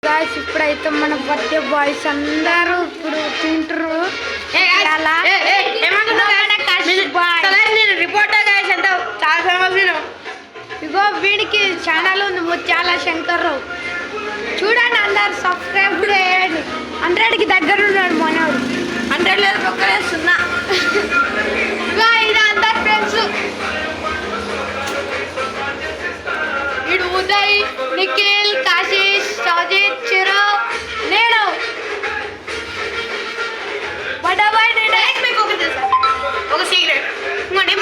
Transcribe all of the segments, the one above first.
Guys ఇప్పుడైతే మన birthday boys అందరూ ఇప్పుడు తింటారు. ఇగో వీడికి ఛానల్ ఉంది ముత్యాల శంకర్రావు, చూడండి అందరు సబ్స్క్రైబ్ చేయండి. 100కి దగ్గర ఉన్నాడు మనోడు. 100 లేదు ఒక్కడే 0. ఇది అందరు ఫ్రెండ్స్. వీడు ఉదయ్, నిఖిల్, కాశీష్, సజిత్, చిరు, నేను ఒక సీక్రెట్ ఇంకోండి.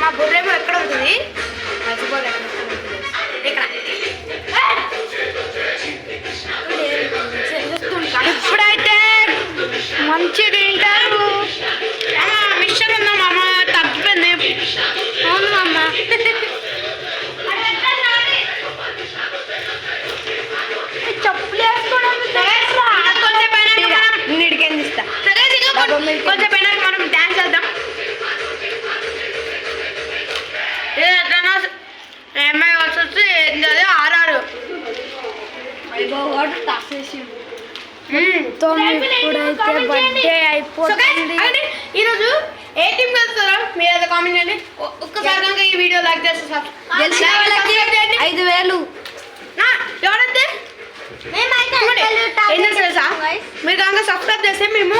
మా బుర్రేమో ఎక్కడ ఉంటుంది ఇప్పుడైతే మంచి తింటారు. మిక్చర్ ఉందా మామ? తగ్గిపోయింది. అవును మామ. చెప్పులు వేసుకోవడం కొంచెం మనం డాన్స్ చేద్దాం. అమ్మాయి వచ్చి ఆరారు ఇప్పుడైతే బర్త్డే అయిపోతుంది. ఈరోజు ఏ టీం కలుస్తారో మీరు అయితే కామెంట్ చేయండి. ఒక్కసారి కనుక ఈ వీడియో లైక్ చేస్తే 5,000 ఎవరైతే తెలుసా, మీరు కనుక సబ్స్క్రైబ్ చేస్తే మేము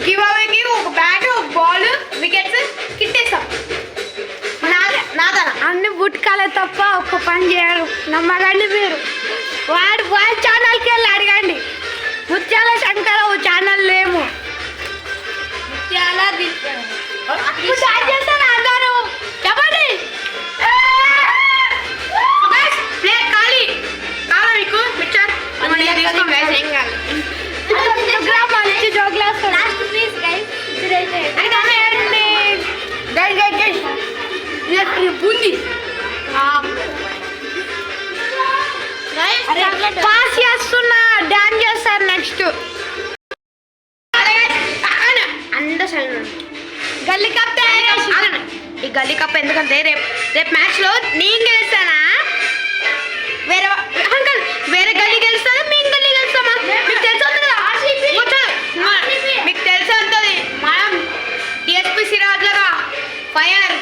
గివ్ అవేకి ఒక బ్యాట్, ఒక బాల్, వికెట్స్ కిట్టేస్తాం. అన్ని బుట్కాలే తప్ప ఒక్క పని చేయరు. నమ్మకండి మీరు. వాడి ఛానల్కి వెళ్ళి అడగండి. ముత్యాల శంకరరావు ఛానల్ లేము. ముత్యాల చేస్తాను అందరూ చెప్పండి. ఖాళీ కాలా మీకు పిక్చర్ మంచి జోకులు బూంది పాస్ చేస్తున్నా. డాన్స్ చేస్తారు నెక్స్ట్. గల్లీ కప్ ఈ గల్లీ కప్ ఎందుకంటే రేపు మ్యాచ్ లో నేను గెలుస్తానా, వేరే గల్లీ గెలుస్తానా, మేము గల్లీ గెలుస్తామా? మీకు తెలిసి ఉంటుంది కదా, మీకు తెలిసి ఉంటుంది. మనం డిఎస్పీ సిరాజ్ లాగా ఫైర్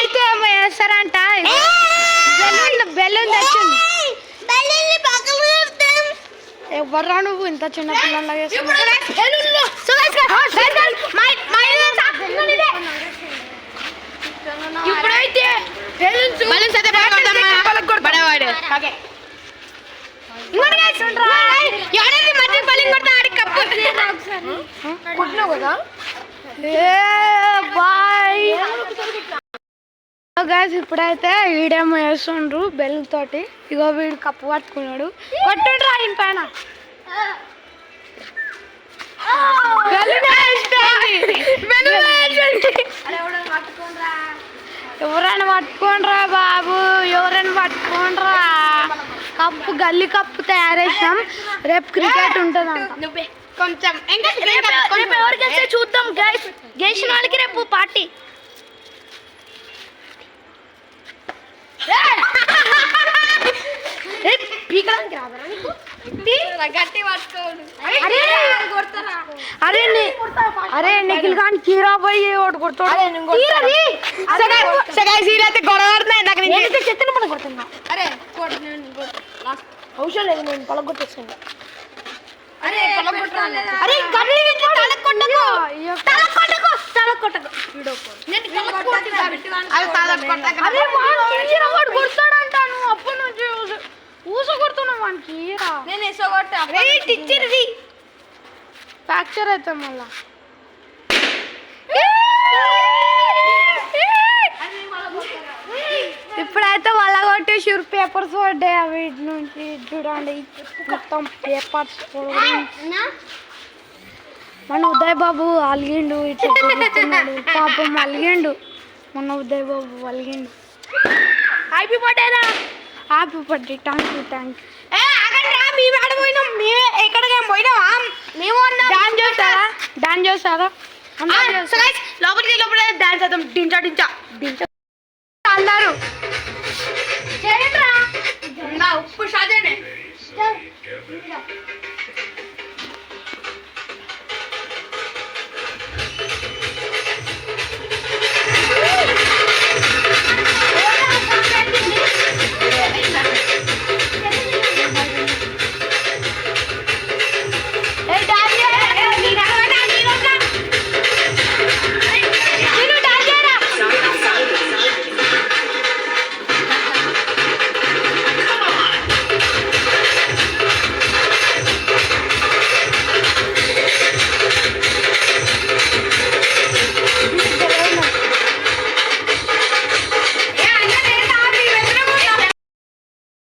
అయితే వేస్తారంట. బెలూన్ తెచ్చింది. ఎవరా నువ్వు ఇంత చిన్న పిల్లలాగా? ఇప్పుడైతే ఇప్పుడైతే వీడేమో వేస్తుండ్రు బెల్ తోటి. ఇగో వీడు కప్పు పట్టుకున్నాడు. కొట్టుండ్రు ఆయన పైన. ఎవరైనా పట్టుకోండ్రా బాబు, ఎవరైనా పట్టుకోండ్రా. కప్పు గల్లీ కప్పు తయారేసాం. రేపు క్రికెట్ ఉంటుంది కొంచెం ఎవరికైతే చూద్దాం. గెలిచిన వాళ్ళకి రేపు పార్టీ. అరే నిఖిల్ ఖాన్ కీరా పోయి ఒకటి కొడుతాడు. చెత్తను పని కొడుతున్నా. అరే అవసరం లేదు, నేను పలగొట్టేస్తాను. కొడతాడంటాను అప్పటి నుంచి ఊస కొడుతున్నావు వానికి. ఫ్రాక్చర్ అవుతాం మళ్ళా. ఇప్పుడైతే వాళ్ళ కొట్టేసి పేపర్స్ పడ్డాయి. వీటి నుంచి చూడండి మొత్తం పేపర్స్. మన ఉదయ్ బాబు అలిగిండు, ఇట్లా పాపం అలిగిండు. మన ఉదయ్ బాబు అలిగిండు. హ్యాపీ బర్త్డేరా. Happy birthday. Thank you. మేము ఆడ పోయినాం. మేమే ఎక్కడికి పోయినావా? మేము డాన్స్ చేస్తారా? డాన్స్ చేస్తారా? లోపలికి డాన్స్ చేద్దాం. డించా డించా డించా అందరూ ఉప్పు